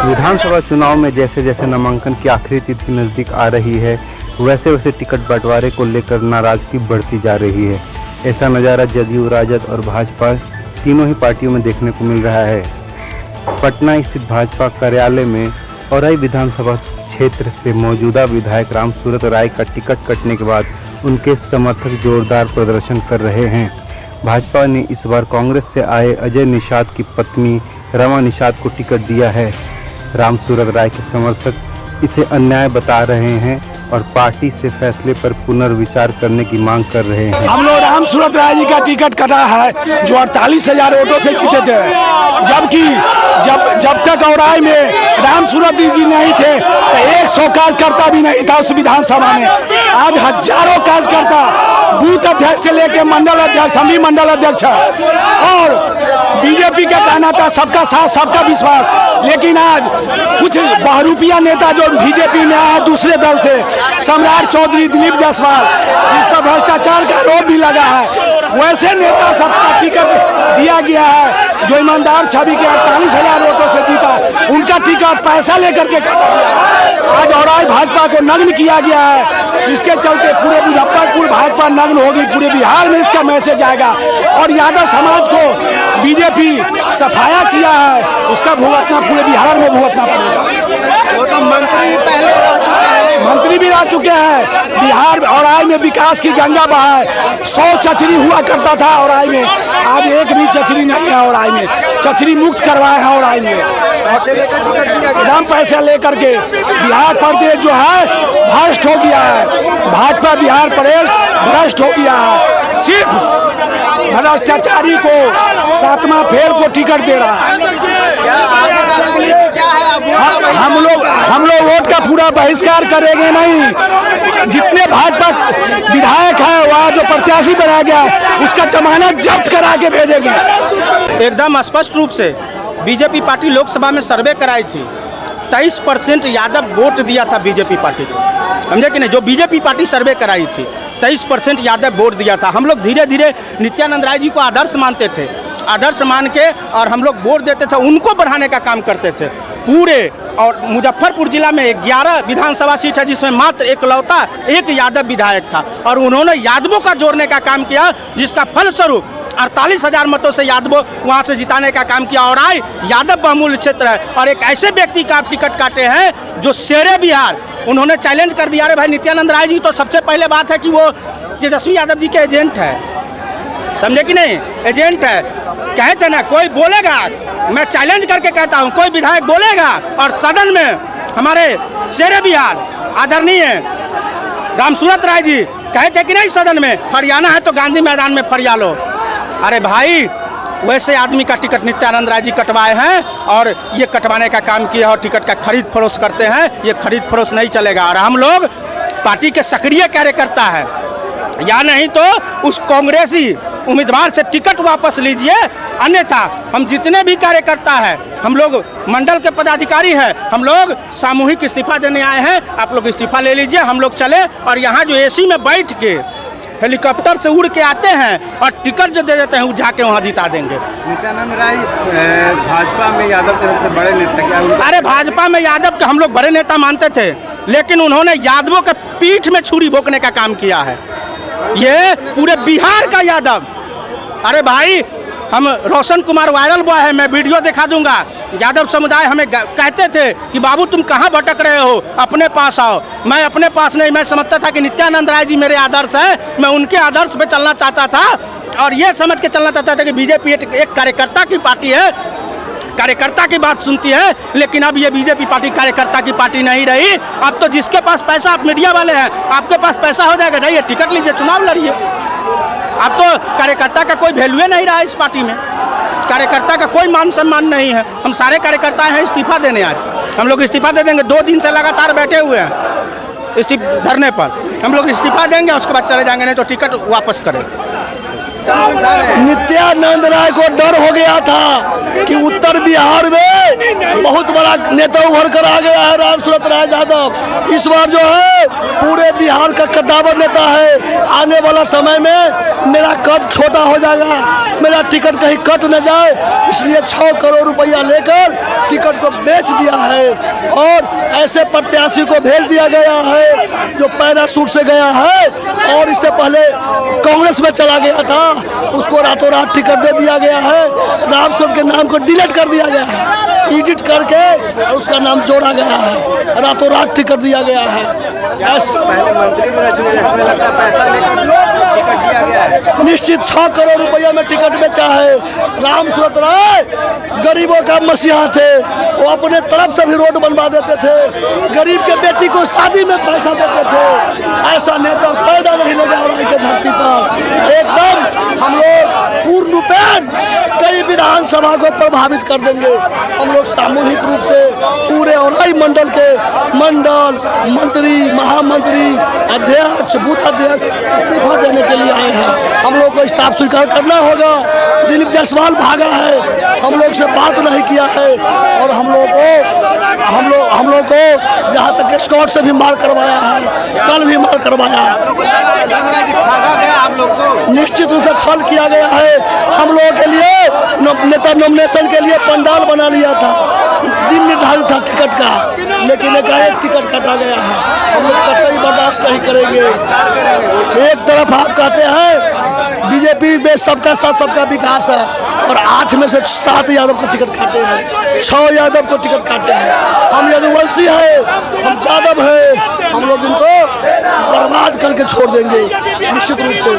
विधानसभा चुनाव में जैसे जैसे नामांकन की आखिरी तिथि नज़दीक आ रही है, वैसे वैसे टिकट बंटवारे को लेकर नाराजगी बढ़ती जा रही है। ऐसा नज़ारा जदयू, राजद और भाजपा तीनों ही पार्टियों में देखने को मिल रहा है। पटना स्थित भाजपा कार्यालय में औराई विधानसभा क्षेत्र से मौजूदा विधायक रामसूरत राय का टिकट कटने के बाद उनके समर्थक जोरदार प्रदर्शन कर रहे हैं। भाजपा ने इस बार कांग्रेस से आए अजय निषाद की पत्नी रमा निषाद को टिकट दिया है। रामसूरत राय के समर्थक इसे अन्याय बता रहे हैं और पार्टी से फैसले पर पुनर्विचार करने की मांग कर रहे हैं। हम लोग रामसूरत राय जी का टिकट कटा है जो 48,000 वोटों से जीते थे, जबकि जब तक औराई में रामसूरत जी नहीं थे तो 100 कार्यकर्ता भी नहीं था उस विधानसभा में। आज हजारों कार्यकर्ता बूथ अध्यक्ष से लेकर मंडल अध्यक्ष, सभी मंडल अध्यक्ष और बीजेपी का कहना था सबका साथ सबका विश्वास, लेकिन आज कुछ बहरूपिया नेता जो बीजेपी में आया दूसरे दल से, सम्राट चौधरी, दिलीप जायसवाल, जिस पर भ्रष्टाचार का आरोप भी लगा है, वैसे नेता सबका टिकट दिया गया है जो ईमानदार छवि के 48,000 वोटों से जीता, उनका टिकट पैसा लेकर के काटा गया। आज औराई भाजपा को नग्न किया गया है। इसके चलते पूरे मुजफ्फरपुर भाजपा नग्न होगी, पूरे बिहार में इसका मैसेज आएगा और यादव समाज को बीजेपी सफाया किया है, उसका भुगतना पूरे बिहार में भुगतना पड़ेगा। वो तो मंत्री भी रह चुके हैं। बिहार औराई में विकास की गंगा बहाए, 100 चचरी हुआ करता था औराई में, आज एक भी चचरी नहीं है औराई में। चचरी मुक्त करवाए हैं औराई में, एकदम पैसे लेकर के। बिहार प्रदेश जो है भ्रष्ट हो गया है, भाजपा बिहार प्रदेश भ्रष्ट हो गया है। सिर्फ भ्रष्टाचारी को 7वां फेर को टिकट दे रहा है। हम लोग वोट का पूरा बहिष्कार करेंगे नहीं। जितने भाजपा विधायक हैं वहाँ जो प्रत्याशी बनाया गया उसका जमानत जब्त करा के भेजेंगे। एकदम स्पष्ट रूप से बीजेपी पार्टी लोकसभा में सर्वे कराई थी, 23% यादव वोट दिया था बीजेपी पार्टी को, समझे कि नहीं। जो बीजेपी पार्टी सर्वे कराई थी 23% यादव वोट दिया था। हम लोग धीरे धीरे नित्यानंद राय जी को आदर्श मानते थे, आदर्श मान के और हम लोग वोट देते थे, उनको बढ़ाने का काम करते थे पूरे। और मुजफ्फरपुर जिला में 11 विधानसभा सीट है जिसमें मात्र एकलौता एक यादव विधायक था और उन्होंने यादवों का जोड़ने का काम किया, जिसका फलस्वरूप 48,000 मतों से यादवों वहाँ से जिताने का काम किया। और आज यादव बहुमूल्य क्षेत्र है और एक ऐसे व्यक्ति का आप टिकट काटे हैं जो शेरे बिहार, उन्होंने चैलेंज कर दिया। अरे भाई नित्यानंद राय जी तो सबसे पहले बात है कि वो तेजस्वी यादव जी के एजेंट है, समझे कि नहीं, एजेंट है। कहते ना कोई बोलेगा, मैं चैलेंज करके कहता हूँ, कोई विधायक बोलेगा और सदन में हमारे शेरे बिहार आदरणीय रामसूरत राय जी कहते कि नहीं सदन में फरियाना है तो गांधी मैदान में फरिया लो। अरे भाई वैसे आदमी का टिकट नित्यानंद राय जी कटवाए हैं और ये कटवाने का काम किया और टिकट का खरीद फरोख्त करते हैं। ये खरीद फरोख्त नहीं चलेगा और हम लोग पार्टी के सक्रिय कार्यकर्ता हैं, या नहीं तो उस कांग्रेसी उम्मीदवार से टिकट वापस लीजिए, अन्यथा हम जितने भी कार्यकर्ता हैं, हम लोग मंडल के पदाधिकारी हैं, हम लोग सामूहिक इस्तीफा देने आए हैं। आप लोग इस्तीफा ले लीजिए, हम लोग चले और यहाँ जो एसी में बैठ के हेलीकॉप्टर से उड़ के आते हैं और टिकट जो दे देते हैं वो जाके वहाँ जिता देंगे। नित्यानंद राय भाजपा में यादव के सबसे बड़े नेता क्या? अरे भाजपा में यादव के हम लोग बड़े नेता मानते थे, लेकिन उन्होंने यादवों के पीठ में छुरी भोंकने का काम किया है। ये पूरे बिहार का यादव, अरे भाई हम रोशन कुमार वायरल बॉय है, मैं वीडियो दिखा दूंगा। यादव समुदाय हमें कहते थे कि बाबू तुम कहाँ भटक रहे हो, अपने पास आओ। मैं अपने पास नहीं, मैं समझता था कि नित्यानंद राय जी मेरे आदर्श है, मैं उनके आदर्श पे चलना चाहता था और ये समझ के चलना चाहता था कि बीजेपी एक कार्यकर्ता की पार्टी है, कार्यकर्ता की बात सुनती है। लेकिन अब ये बीजेपी पार्टी कार्यकर्ता की पार्टी नहीं रही। अब तो जिसके पास पैसा, आप मीडिया वाले हैं, आपके पास पैसा हो जाएगा, जाइए टिकट लीजिए, चुनाव लड़िए। अब तो कार्यकर्ता का कोई वैल्यू नहीं रहा इस पार्टी में, कार्यकर्ता का कोई मान सम्मान नहीं है। हम सारे कार्यकर्ता हैं इस्तीफा देने आज, हम लोग इस्तीफा दे देंगे। 2 दिन से लगातार बैठे हुए हैं धरने पर, हम लोग इस्तीफा देंगे उसके बाद चले जाएंगे, नहीं तो टिकट वापस करें। नित्यानंद राय को डर हो गया था कि उत्तर बिहार में बहुत बड़ा नेता उभर कर आ गया है रामसूरत राय यादव। इस बार जो है पूरे बिहार का कद्दावर नेता है। आने वाला समय में मेरा कद छोटा हो जाएगा, मेरा टिकट कहीं कट न जाए, इसलिए 6 करोड़ रुपया लेकर टिकट को बेच दिया है। है और ऐसे प्रत्याशी को भेज दिया गया है जो पैराशूट से गया है और इससे पहले कांग्रेस में चला गया था, उसको रातों रात टिकट दे दिया गया है। रामसूरत के नाम को डिलीट कर दिया गया है, एडिट करके और उसका नाम जोड़ा गया है, रातों रात टिकट दिया गया है। निश्चित 6 करोड़ रुपया में टिकट बेचा है। रामसूरत राय गरीबों का मसीहा थे, वो अपने तरफ से भी रोड बनवा देते थे, गरीब के बेटी को शादी में पैसा देते थे। ऐसा नेता पैदा नहीं लगा राय के धरती पर। एकदम हम लोग पूर्ण रूपेण कई विधानसभा को प्रभावित कर देंगे। हम लोग सामूहिक रूप से पूरे औराई मंडल के मंडल मंत्री, महामंत्री, अध्यक्ष, बूथ अध्यक्ष इस्तीफा देने के लिए आए हैं। हम लोग को इस्तीफा स्वीकार करना होगा। दिलीप जायसवाल भागा है, हम लोग से बात नहीं किया है और हम लोग को यहाँ तक स्कॉट से भी मार करवाया है, कल भी मार करवाया है। निश्चित रूप से छल किया गया है। हम लोगों के लिए नेता नॉमिनेशन के लिए पंडाल बना लिया था, दिन निर्धारित था टिकट का, लेकिन एकाएक टिकट काटा गया है। हम लोग कतई बर्दाश्त नहीं करेंगे। एक तरफ आप कहते हैं बीजेपी में सबका साथ सबका विकास है और 8 में से 7 यादव को टिकट काटे हैं, 6 यादव को टिकट काटे हैं। हम यदुवंशी है, हम यादव है, हम लोग इनको बर्बाद करके छोड़ देंगे निश्चित रूप से।